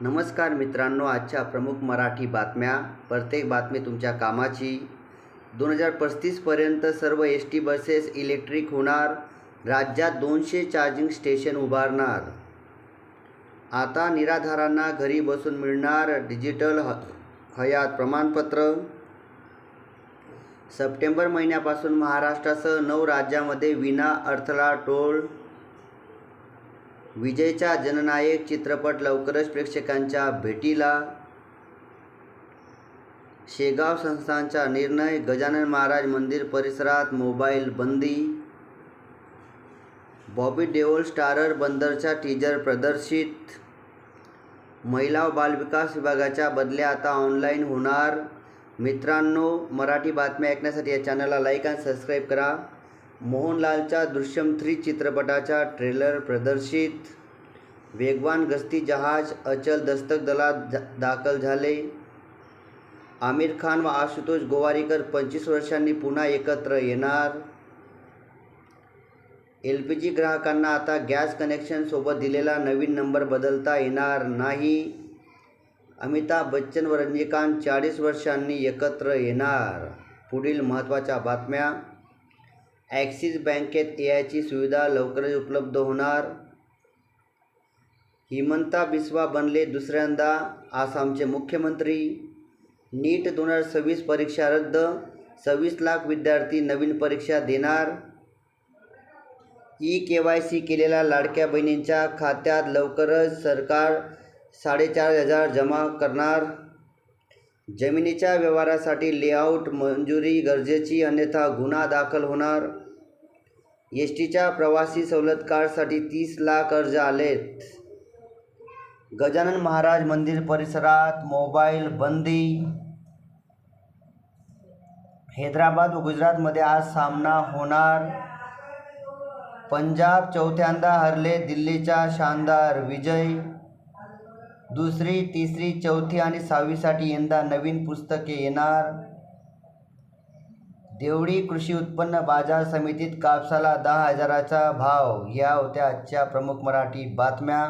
नमस्कार मित्रांनो, आजच्या प्रमुख मराठी बातम्या. प्रत्येक बातमी तुमच्या कामाची. 2035पर्यंत सर्व एस.टी. बसेस इलेक्ट्रिक होणार. राज्यात 200 चार्जिंग स्टेशन उभारणार. आता निराधारांना घरी बसून मिळणार डिजिटल हयात प्रमाणपत्र. सप्टेंबर महिन्यापासून महाराष्ट्रासह 9 राज्यांमध्ये विना अडथळा टोल. विजयचा जननायक चित्रपट लवकरच प्रेक्षकांच्या भेटीला. शेगाव संस्थानचा निर्णय. गजानन महाराज मंदिर परिसरात मोबाईल बंदी. बॉबी देओल स्टारर बंदरचा टीजर प्रदर्शित. महिला व बालविकास विभागाच्या बदल्या आता ऑनलाईन होणार. मित्रांनो, मराठी बातम्या ऐकण्यासाठी या चॅनलला लाईक आणि सबस्क्राईब करा. मोहनलालचा दृश्यम 3 चित्रपटाचा ट्रेलर प्रदर्शित. वेगवान गस्ती जहाज अचल दस्तक दलात दाखल झाले. आमिर खान व आशुतोष गोवारीकर 25 वर्षांनी पुन्हा एकत्र येणार. LPG ग्राहकांना आता गॅस कनेक्शन सोबत दिलेला नवीन नंबर बदलता येणार नाही. अमिताभ बच्चन व रजनीकांत 40 वर्षांनी एकत्र येणार. पुढील महत्त्वाच्या बातम्या. ॲक्सिस बँकेत AIची सुविधा लवकरच उपलब्ध होणार. हिमंता बिस्वा बनले दुसऱ्यांदा आसामचे मुख्यमंत्री. नीट 2026 परीक्षा रद्द. 26 लाख विद्यार्थी नवीन परीक्षा देणार. KYC केलेल्या लाडक्या बहिणींच्या खात्यात लवकरच सरकार 4,500 जमा करणार. जमिनीच्या व्यवहारासाठी लेआउट मंजुरी गरजेची, अन्यथा गुन्हा दाखल होणार. एसटीच्या प्रवासी सवलत कार्डसाठी 30 लाख अर्ज आलेत. गजानन महाराज मंदिर परिसरात मोबाईल बंदी. हैदराबाद व गुजरातमध्ये आज सामना होणार. पंजाब चौथ्यांदा हरले दिल्लीचा शानदार विजय. दुसरी, तिसरी, चौथी आणि 6वीसाठी यंदा नवीन पुस्तके येणार. देवळी कृषी उत्पन्न बाजार समितीत कापसाला 10,000चा भाव. या होत्या आजच्या प्रमुख मराठी बातम्या.